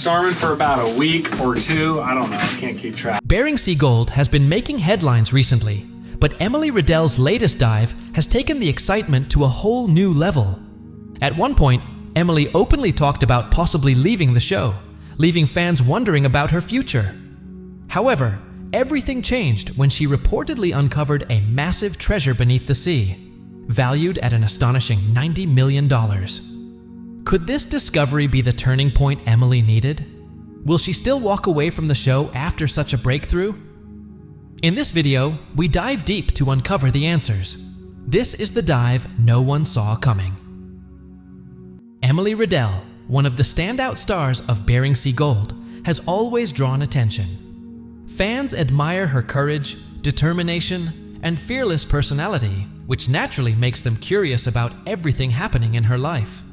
Storming for about a week or two. I don't know. I can't keep track. Bering Sea Gold has been making headlines recently, but Emily Rydell's latest dive has taken the excitement to a whole new level. At one point, Emily openly talked about possibly leaving the show, leaving fans wondering about her future. However, everything changed when she reportedly uncovered a massive treasure beneath the sea, valued at an astonishing $90 million. Could this discovery be the turning point Emily needed? Will she still walk away from the show after such a breakthrough? In this video, we dive deep to uncover the answers. This is the dive no one saw coming. Emily Rydell, one of the standout stars of Bering Sea Gold, has always drawn attention. Fans admire her courage, determination, and fearless personality, which naturally makes them curious about everything happening in her life.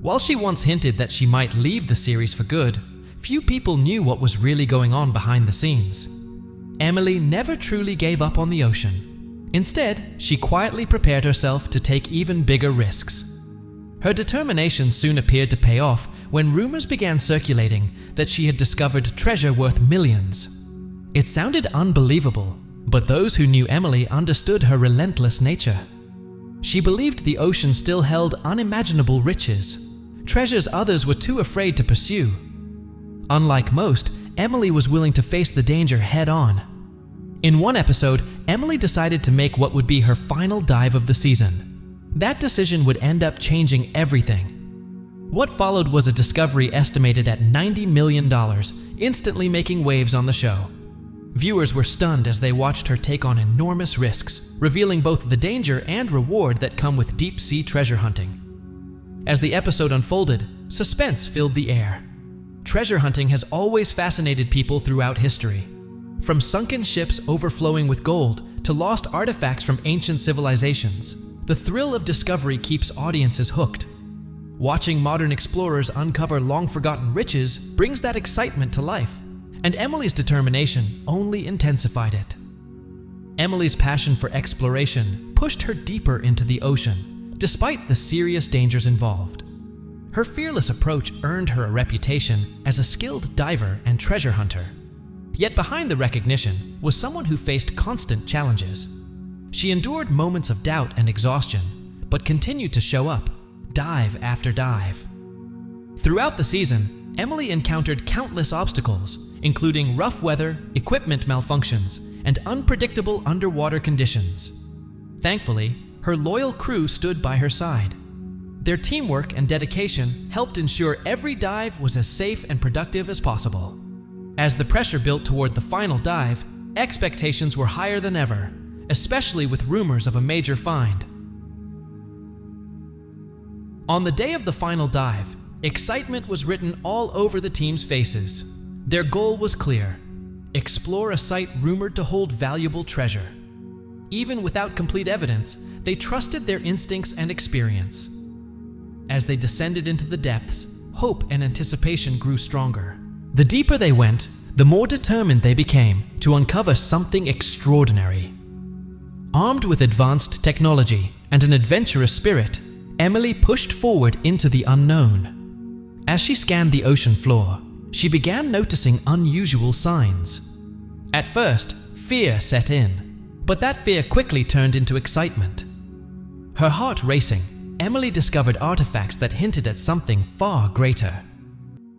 While she once hinted that she might leave the series for good, few people knew what was really going on behind the scenes. Emily never truly gave up on the ocean. Instead, she quietly prepared herself to take even bigger risks. Her determination soon appeared to pay off when rumors began circulating that she had discovered treasure worth millions. It sounded unbelievable, but those who knew Emily understood her relentless nature. She believed the ocean still held unimaginable riches, treasures others were too afraid to pursue. Unlike most, Emily was willing to face the danger head-on. In one episode, Emily decided to make what would be her final dive of the season. That decision would end up changing everything. What followed was a discovery estimated at $90 million, instantly making waves on the show. Viewers were stunned as they watched her take on enormous risks, revealing both the danger and reward that come with deep-sea treasure hunting. As the episode unfolded, suspense filled the air. Treasure hunting has always fascinated people throughout history. From sunken ships overflowing with gold to lost artifacts from ancient civilizations, the thrill of discovery keeps audiences hooked. Watching modern explorers uncover long-forgotten riches brings that excitement to life, and Emily's determination only intensified it. Emily's passion for exploration pushed her deeper into the ocean, despite the serious dangers involved. Her fearless approach earned her a reputation as a skilled diver and treasure hunter. Yet behind the recognition was someone who faced constant challenges. She endured moments of doubt and exhaustion, but continued to show up, dive after dive. Throughout the season, Emily encountered countless obstacles, including rough weather, equipment malfunctions, and unpredictable underwater conditions. Thankfully, her loyal crew stood by her side. Their teamwork and dedication helped ensure every dive was as safe and productive as possible. As the pressure built toward the final dive, expectations were higher than ever, especially with rumors of a major find. On the day of the final dive, excitement was written all over the team's faces. Their goal was clear: explore a site rumored to hold valuable treasure. Even without complete evidence, they trusted their instincts and experience. As they descended into the depths, hope and anticipation grew stronger. The deeper they went, the more determined they became to uncover something extraordinary. Armed with advanced technology and an adventurous spirit, Emily pushed forward into the unknown. As she scanned the ocean floor, she began noticing unusual signs. At first, fear set in, but that fear quickly turned into excitement. Her heart racing, Emily discovered artifacts that hinted at something far greater.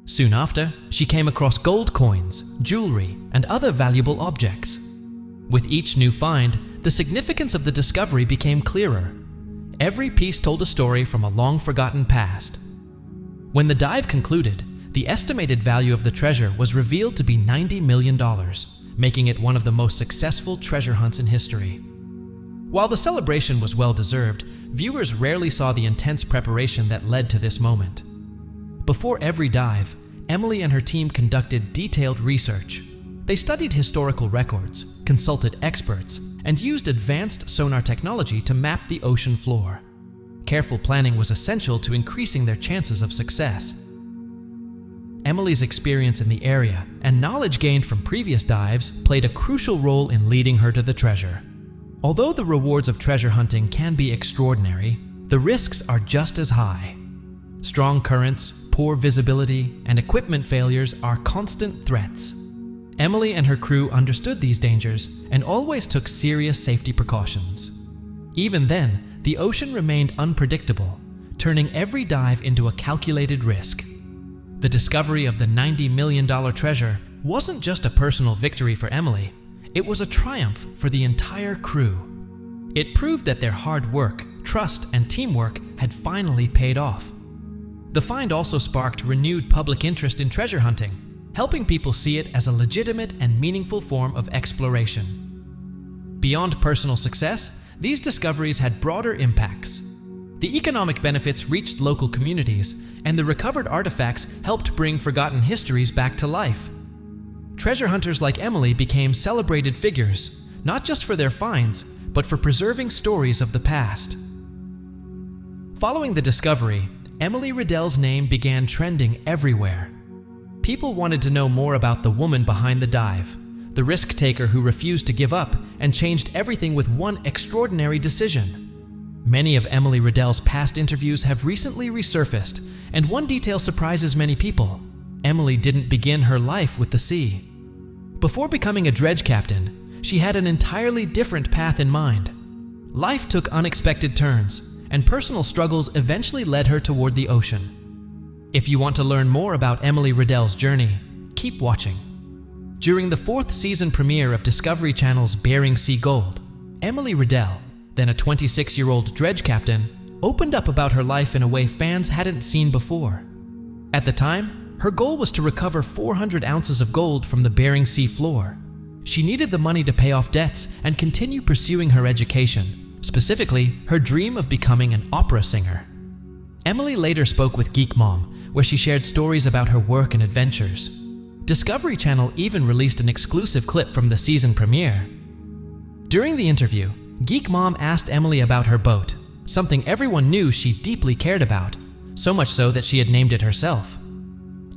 Soon after, she came across gold coins, jewelry, and other valuable objects. With each new find, the significance of the discovery became clearer. Every piece told a story from a long-forgotten past. When the dive concluded, the estimated value of the treasure was revealed to be $90 million, making it one of the most successful treasure hunts in history. While the celebration was well-deserved, viewers rarely saw the intense preparation that led to this moment. Before every dive, Emily and her team conducted detailed research. They studied historical records, consulted experts, and used advanced sonar technology to map the ocean floor. Careful planning was essential to increasing their chances of success. Emily's experience in the area and knowledge gained from previous dives played a crucial role in leading her to the treasure. Although the rewards of treasure hunting can be extraordinary, the risks are just as high. Strong currents, poor visibility, and equipment failures are constant threats. Emily and her crew understood these dangers and always took serious safety precautions. Even then, the ocean remained unpredictable, turning every dive into a calculated risk. The discovery of the $90 million treasure wasn't just a personal victory for Emily, it was a triumph for the entire crew. It proved that their hard work, trust, and teamwork had finally paid off. The find also sparked renewed public interest in treasure hunting, helping people see it as a legitimate and meaningful form of exploration. Beyond personal success, these discoveries had broader impacts. The economic benefits reached local communities, and the recovered artifacts helped bring forgotten histories back to life. Treasure hunters like Emily became celebrated figures, not just for their finds, but for preserving stories of the past. Following the discovery, Emily Rydell's name began trending everywhere. People wanted to know more about the woman behind the dive, the risk-taker who refused to give up and changed everything with one extraordinary decision. Many of Emily Rydell's past interviews have recently resurfaced, and one detail surprises many people. Emily didn't begin her life with the sea. Before becoming a dredge captain, she had an entirely different path in mind. Life took unexpected turns, and personal struggles eventually led her toward the ocean. If you want to learn more about Emily Rydell's journey, keep watching. During the 4th season premiere of Discovery Channel's Bering Sea Gold, Emily Rydell, then a 26-year-old dredge captain, opened up about her life in a way fans hadn't seen before. At the time, her goal was to recover 400 ounces of gold from the Bering Sea floor. She needed the money to pay off debts and continue pursuing her education, specifically her dream of becoming an opera singer. Emily later spoke with Geek Mom, where she shared stories about her work and adventures. Discovery Channel even released an exclusive clip from the season premiere. During the interview, Geek Mom asked Emily about her boat, something everyone knew she deeply cared about, so much so that she had named it herself.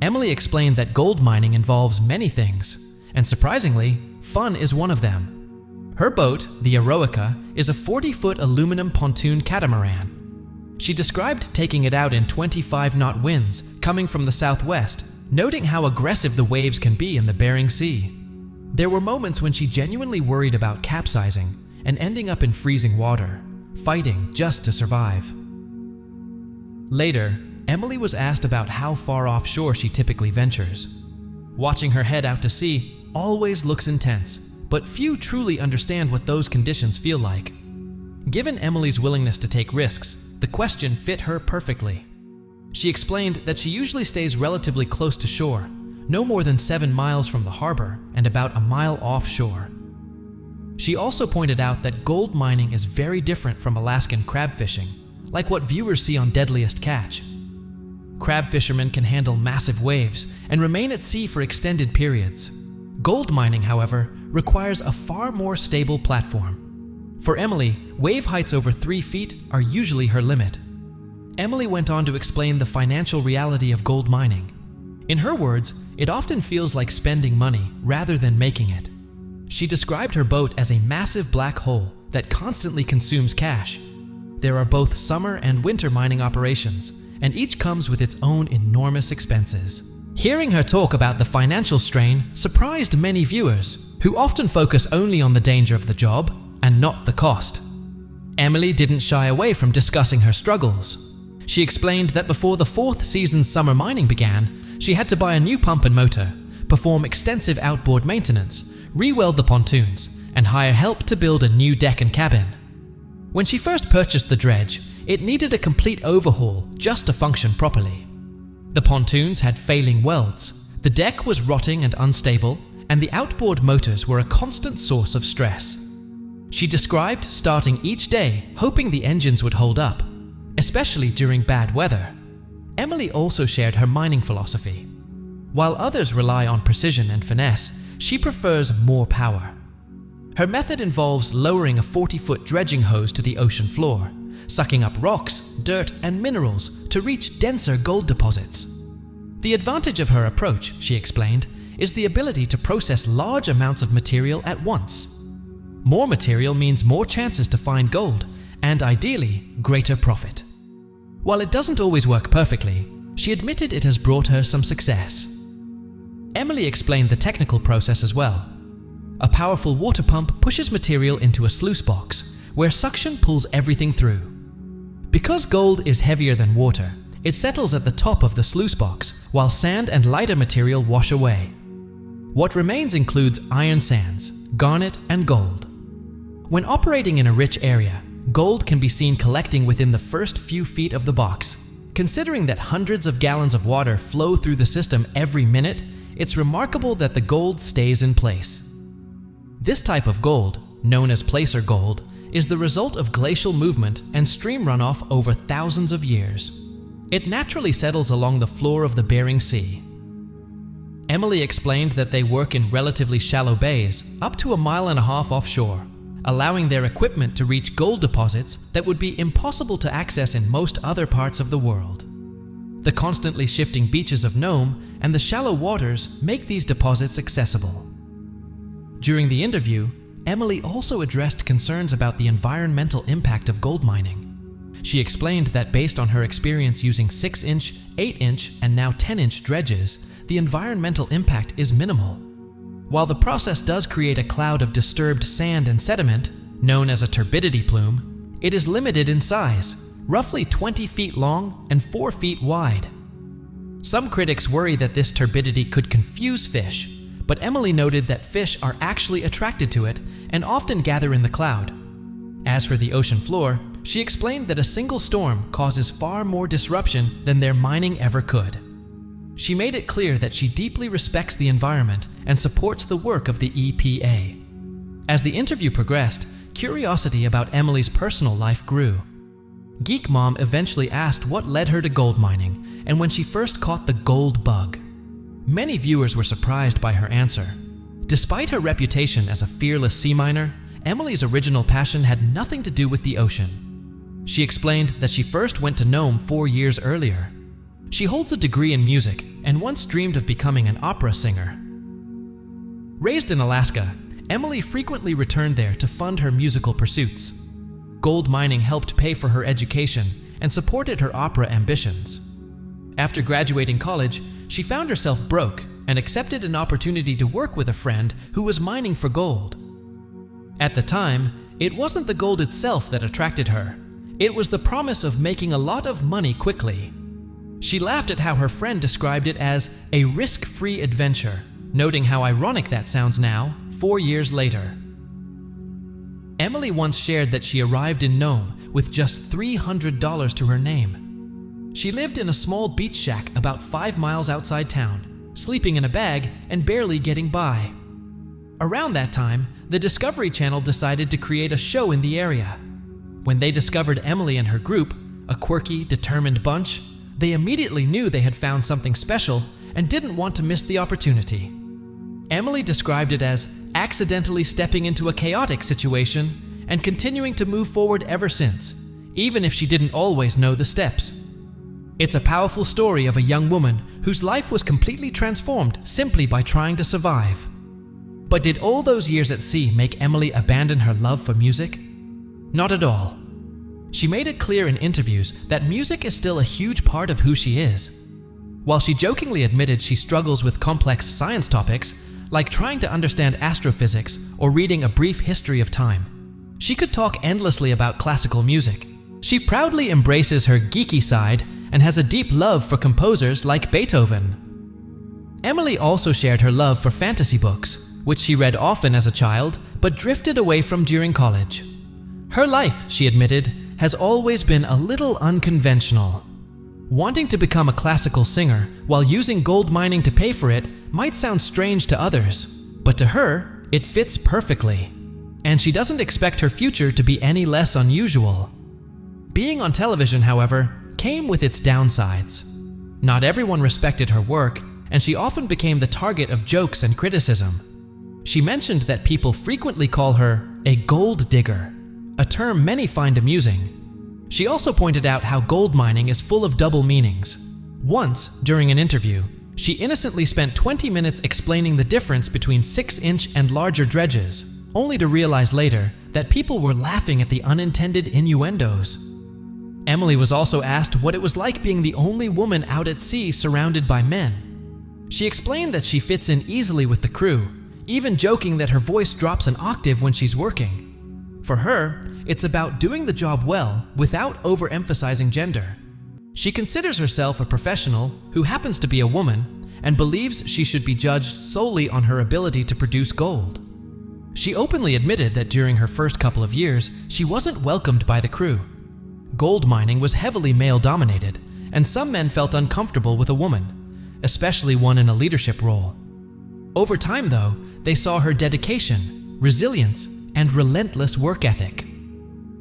Emily explained that gold mining involves many things, and surprisingly, fun is one of them. Her boat, the Eroica, is a 40-foot aluminum pontoon catamaran. She described taking it out in 25-knot winds coming from the southwest, noting how aggressive the waves can be in the Bering Sea. There were moments when she genuinely worried about capsizing and ending up in freezing water, fighting just to survive. Later, Emily was asked about how far offshore she typically ventures. Watching her head out to sea always looks intense, but few truly understand what those conditions feel like. Given Emily's willingness to take risks, the question fit her perfectly. She explained that she usually stays relatively close to shore, no more than 7 miles from the harbor and about a mile offshore. She also pointed out that gold mining is very different from Alaskan crab fishing, like what viewers see on Deadliest Catch. Crab fishermen can handle massive waves and remain at sea for extended periods. Gold mining, however, requires a far more stable platform. For Emily, wave heights over 3 feet are usually her limit. Emily went on to explain the financial reality of gold mining. In her words, it often feels like spending money rather than making it. She described her boat as a massive black hole that constantly consumes cash. There are both summer and winter mining operations, and each comes with its own enormous expenses. Hearing her talk about the financial strain surprised many viewers, who often focus only on the danger of the job and not the cost. Emily didn't shy away from discussing her struggles. She explained that before the 4th season's summer mining began, she had to buy a new pump and motor, perform extensive outboard maintenance, re-weld the pontoons, and hire help to build a new deck and cabin. When she first purchased the dredge, it needed a complete overhaul just to function properly. The pontoons had failing welds, the deck was rotting and unstable, and the outboard motors were a constant source of stress. She described starting each day hoping the engines would hold up, especially during bad weather. Emily also shared her mining philosophy. While others rely on precision and finesse, she prefers more power. Her method involves lowering a 40-foot dredging hose to the ocean floor, sucking up rocks, dirt, and minerals to reach denser gold deposits. The advantage of her approach, she explained, is the ability to process large amounts of material at once. More material means more chances to find gold, and ideally, greater profit. While it doesn't always work perfectly, she admitted it has brought her some success. Emily explained the technical process as well. A powerful water pump pushes material into a sluice box, where suction pulls everything through. Because gold is heavier than water, it settles at the top of the sluice box, while sand and lighter material wash away. What remains includes iron sands, garnet, and gold. When operating in a rich area, gold can be seen collecting within the first few feet of the box. Considering that hundreds of gallons of water flow through the system every minute, it's remarkable that the gold stays in place. This type of gold, known as placer gold, is the result of glacial movement and stream runoff over thousands of years. It naturally settles along the floor of the Bering Sea. Emily explained that they work in relatively shallow bays, up to 1.5 miles offshore, allowing their equipment to reach gold deposits that would be impossible to access in most other parts of the world. The constantly shifting beaches of Nome and the shallow waters make these deposits accessible. During the interview, Emily also addressed concerns about the environmental impact of gold mining. She explained that based on her experience using 6-inch, 8-inch, and now 10-inch dredges, the environmental impact is minimal. While the process does create a cloud of disturbed sand and sediment, known as a turbidity plume, it is limited in size, roughly 20 feet long and 4 feet wide. Some critics worry that this turbidity could confuse fish, but Emily noted that fish are actually attracted to it and often gather in the cloud. As for the ocean floor, she explained that a single storm causes far more disruption than their mining ever could. She made it clear that she deeply respects the environment and supports the work of the EPA. As the interview progressed, curiosity about Emily's personal life grew. Geek Mom eventually asked what led her to gold mining and when she first caught the gold bug. Many viewers were surprised by her answer. Despite her reputation as a fearless sea miner, Emily's original passion had nothing to do with the ocean. She explained that she first went to Nome 4 years earlier. She holds a degree in music and once dreamed of becoming an opera singer. Raised in Alaska, Emily frequently returned there to fund her musical pursuits. Gold mining helped pay for her education and supported her opera ambitions. After graduating college, she found herself broke and accepted an opportunity to work with a friend who was mining for gold. At the time, it wasn't the gold itself that attracted her. It was the promise of making a lot of money quickly. She laughed at how her friend described it as a risk-free adventure, noting how ironic that sounds now, 4 years later. Emily once shared that she arrived in Nome with just $300 to her name. She lived in a small beach shack about 5 miles outside town, sleeping in a bag and barely getting by. Around that time, the Discovery Channel decided to create a show in the area. When they discovered Emily and her group, a quirky, determined bunch, they immediately knew they had found something special and didn't want to miss the opportunity. Emily described it as accidentally stepping into a chaotic situation and continuing to move forward ever since, even if she didn't always know the steps. It's a powerful story of a young woman whose life was completely transformed simply by trying to survive. But did all those years at sea make Emily abandon her love for music? Not at all. She made it clear in interviews that music is still a huge part of who she is. While she jokingly admitted she struggles with complex science topics, like trying to understand astrophysics or reading a brief history of time, she could talk endlessly about classical music. She proudly embraces her geeky side and has a deep love for composers like Beethoven. Emily also shared her love for fantasy books, which she read often as a child but drifted away from during college. Her life, she admitted, has always been a little unconventional. Wanting to become a classical singer while using gold mining to pay for it might sound strange to others, but to her, it fits perfectly. And she doesn't expect her future to be any less unusual. Being on television, however, came with its downsides. Not everyone respected her work, and she often became the target of jokes and criticism. She mentioned that people frequently call her a gold digger, a term many find amusing. She also pointed out how gold mining is full of double meanings. Once, during an interview, she innocently spent 20 minutes explaining the difference between 6-inch and larger dredges, only to realize later that people were laughing at the unintended innuendos. Emily was also asked what it was like being the only woman out at sea surrounded by men. She explained that she fits in easily with the crew, even joking that her voice drops an octave when she's working. For her, it's about doing the job well without overemphasizing gender. She considers herself a professional who happens to be a woman and believes she should be judged solely on her ability to produce gold. She openly admitted that during her first couple of years, she wasn't welcomed by the crew. Gold mining was heavily male-dominated, and some men felt uncomfortable with a woman, especially one in a leadership role. Over time, though, they saw her dedication, resilience, and relentless work ethic.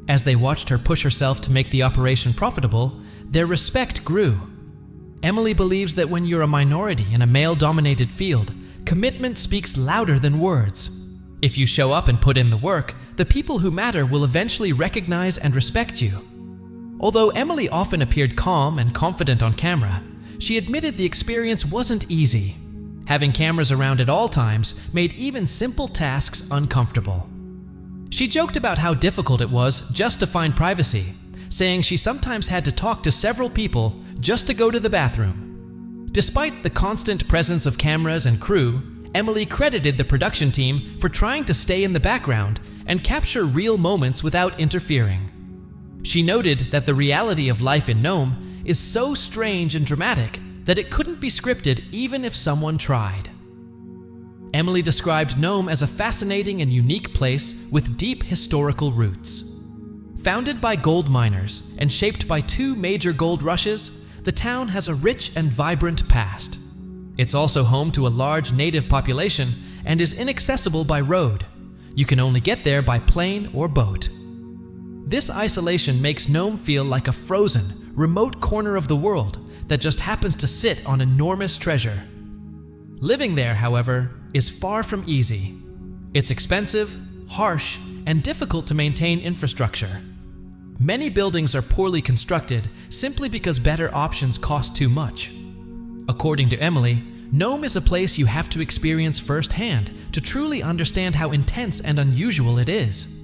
As they watched her push herself to make the operation profitable, their respect grew. Emily believes that when you're a minority in a male-dominated field, commitment speaks louder than words. If you show up and put in the work, the people who matter will eventually recognize and respect you. Although Emily often appeared calm and confident on camera, she admitted the experience wasn't easy. Having cameras around at all times made even simple tasks uncomfortable. She joked about how difficult it was just to find privacy, saying she sometimes had to talk to several people just to go to the bathroom. Despite the constant presence of cameras and crew, Emily credited the production team for trying to stay in the background and capture real moments without interfering. She noted that the reality of life in Nome is so strange and dramatic that it couldn't be scripted even if someone tried. Emily described Nome as a fascinating and unique place with deep historical roots. Founded by gold miners and shaped by two major gold rushes, the town has a rich and vibrant past. It's also home to a large native population and is inaccessible by road. You can only get there by plane or boat. This isolation makes Nome feel like a frozen, remote corner of the world that just happens to sit on enormous treasure. Living there, however, is far from easy. It's expensive, harsh, and difficult to maintain infrastructure. Many buildings are poorly constructed simply because better options cost too much. According to Emily, Nome is a place you have to experience firsthand to truly understand how intense and unusual it is.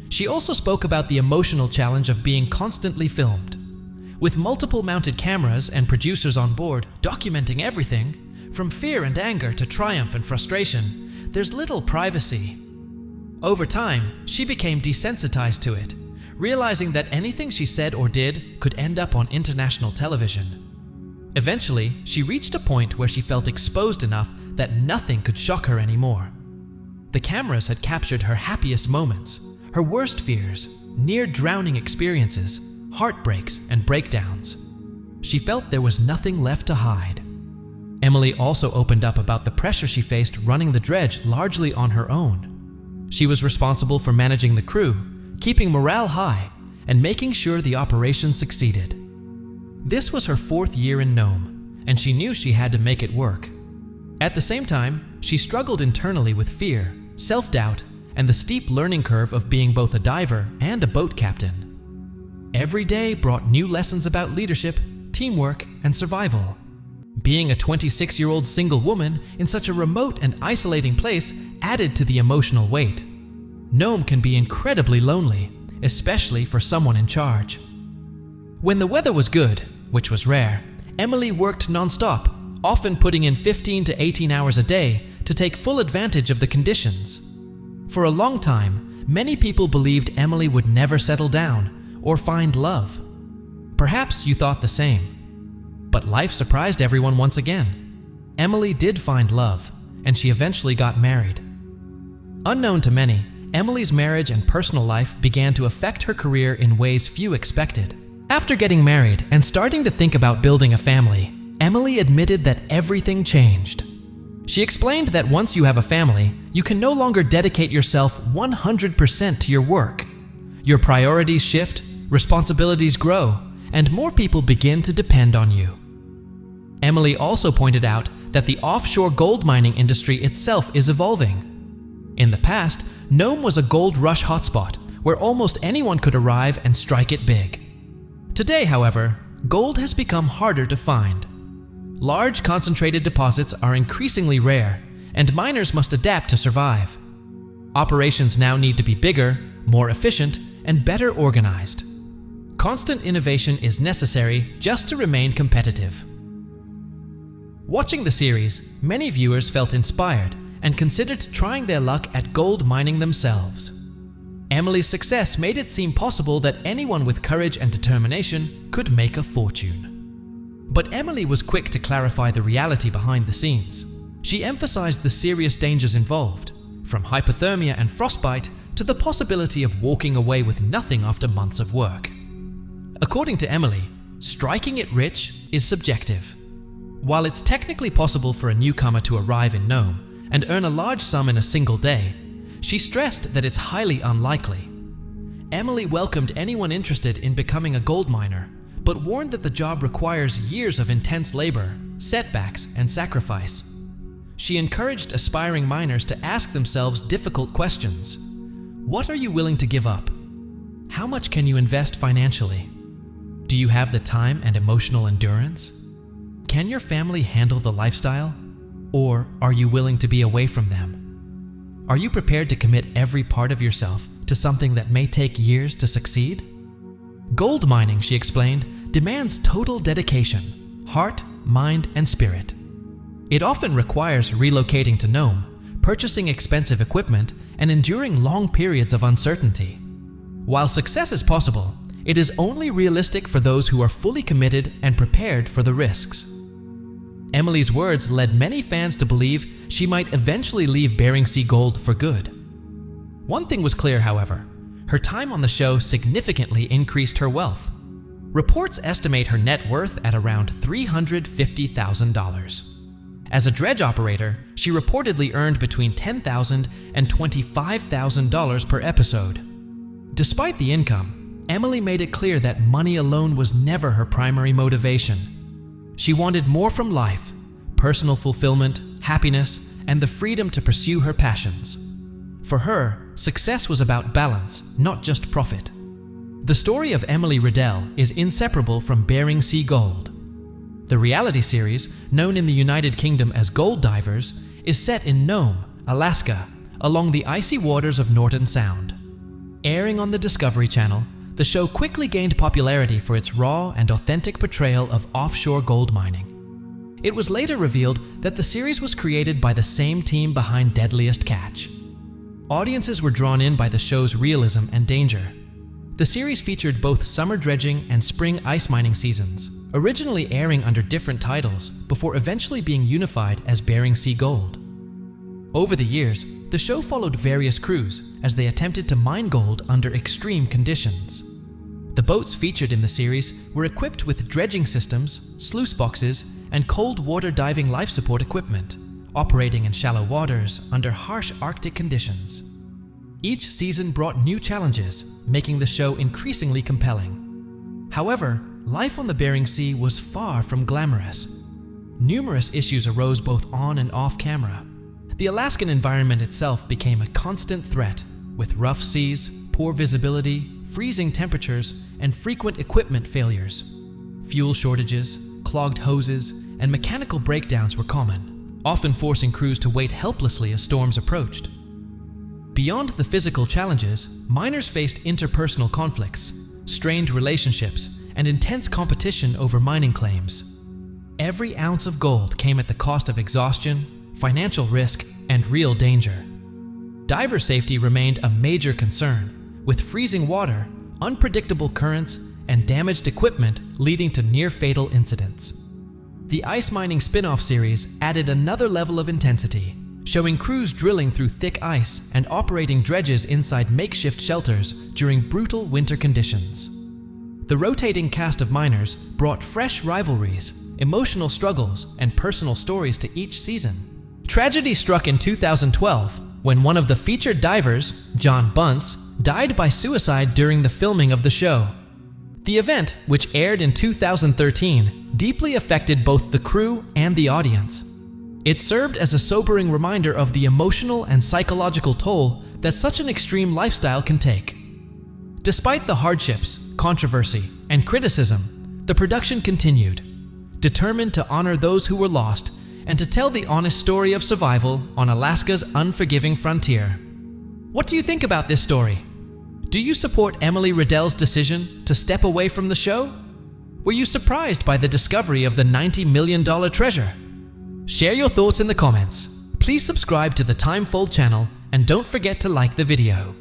She also spoke about the emotional challenge of being constantly filmed. With multiple mounted cameras and producers on board documenting everything, from fear and anger to triumph and frustration, there's little privacy. Over time, she became desensitized to it, realizing that anything she said or did could end up on international television. Eventually, she reached a point where she felt exposed enough that nothing could shock her anymore. The cameras had captured her happiest moments, her worst fears, near-drowning experiences, heartbreaks, and breakdowns. She felt there was nothing left to hide. Emily also opened up about the pressure she faced running the dredge largely on her own. She was responsible for managing the crew, keeping morale high, and making sure the operation succeeded. This was her fourth year in Nome, and she knew she had to make it work. At the same time, she struggled internally with fear, self-doubt, and the steep learning curve of being both a diver and a boat captain. Every day brought new lessons about leadership, teamwork, and survival. Being a 26-year-old single woman in such a remote and isolating place added to the emotional weight. Nome can be incredibly lonely, especially for someone in charge. When the weather was good, which was rare, Emily worked non-stop, often putting in 15 to 18 hours a day to take full advantage of the conditions. For a long time, many people believed Emily would never settle down or find love. Perhaps you thought the same. But life surprised everyone once again. Emily did find love, and she eventually got married. Unknown to many, Emily's marriage and personal life began to affect her career in ways few expected. After getting married and starting to think about building a family, Emily admitted that everything changed. She explained that once you have a family, you can no longer dedicate yourself 100% to your work. Your priorities shift, responsibilities grow, and more people begin to depend on you. Emily also pointed out that the offshore gold mining industry itself is evolving. In the past, Nome was a gold rush hotspot where almost anyone could arrive and strike it big. Today, however, gold has become harder to find. Large concentrated deposits are increasingly rare, and miners must adapt to survive. Operations now need to be bigger, more efficient, and better organized. Constant innovation is necessary just to remain competitive. Watching the series, many viewers felt inspired and considered trying their luck at gold mining themselves. Emily's success made it seem possible that anyone with courage and determination could make a fortune. But Emily was quick to clarify the reality behind the scenes. She emphasized the serious dangers involved, from hypothermia and frostbite to the possibility of walking away with nothing after months of work. According to Emily, striking it rich is subjective. While it's technically possible for a newcomer to arrive in Nome and earn a large sum in a single day, she stressed that it's highly unlikely. Emily welcomed anyone interested in becoming a gold miner, but warned that the job requires years of intense labor, setbacks, and sacrifice. She encouraged aspiring miners to ask themselves difficult questions. What are you willing to give up? How much can you invest financially? Do you have the time and emotional endurance? Can your family handle the lifestyle? Or are you willing to be away from them? Are you prepared to commit every part of yourself to something that may take years to succeed? Gold mining, she explained, demands total dedication, heart, mind, and spirit. It often requires relocating to Nome, purchasing expensive equipment, and enduring long periods of uncertainty. While success is possible, it is only realistic for those who are fully committed and prepared for the risks. Emily's words led many fans to believe she might eventually leave Bering Sea Gold for good. One thing was clear, however. Her time on the show significantly increased her wealth. Reports estimate her net worth at around $350,000. As a dredge operator, she reportedly earned between $10,000 and $25,000 per episode. Despite the income, Emily made it clear that money alone was never her primary motivation. She wanted more from life: personal fulfillment, happiness, and the freedom to pursue her passions. For her, success was about balance, not just profit. The story of Emily Rydell is inseparable from Bering Sea Gold. The reality series, known in the United Kingdom as Gold Divers, is set in Nome, Alaska, along the icy waters of Norton Sound. Airing on the Discovery Channel, the show quickly gained popularity for its raw and authentic portrayal of offshore gold mining. It was later revealed that the series was created by the same team behind Deadliest Catch. Audiences were drawn in by the show's realism and danger. The series featured both summer dredging and spring ice mining seasons, originally airing under different titles before eventually being unified as Bering Sea Gold. Over the years, the show followed various crews as they attempted to mine gold under extreme conditions. The boats featured in the series were equipped with dredging systems, sluice boxes, and cold water diving life support equipment, operating in shallow waters under harsh Arctic conditions. Each season brought new challenges, making the show increasingly compelling. However, life on the Bering Sea was far from glamorous. Numerous issues arose both on and off camera. The Alaskan environment itself became a constant threat, with rough seas, poor visibility, freezing temperatures, and frequent equipment failures. Fuel shortages, clogged hoses, and mechanical breakdowns were common, often forcing crews to wait helplessly as storms approached. Beyond the physical challenges, miners faced interpersonal conflicts, strained relationships, and intense competition over mining claims. Every ounce of gold came at the cost of exhaustion, financial risk, and real danger. Diver safety remained a major concern, with freezing water, unpredictable currents, and damaged equipment leading to near-fatal incidents. The ice mining spin-off series added another level of intensity, showing crews drilling through thick ice and operating dredges inside makeshift shelters during brutal winter conditions. The rotating cast of miners brought fresh rivalries, emotional struggles, and personal stories to each season. Tragedy struck in 2012 when one of the featured divers, John Bunce, died by suicide during the filming of the show. The event, which aired in 2013, deeply affected both the crew and the audience. It served as a sobering reminder of the emotional and psychological toll that such an extreme lifestyle can take. Despite the hardships, controversy, and criticism, the production continued, determined to honor those who were lost and to tell the honest story of survival on Alaska's unforgiving frontier. What do you think about this story? Do you support Emily Rydell's decision to step away from the show? Were you surprised by the discovery of the $90 million treasure? Share your thoughts in the comments. Please subscribe to the Timefold channel and don't forget to like the video.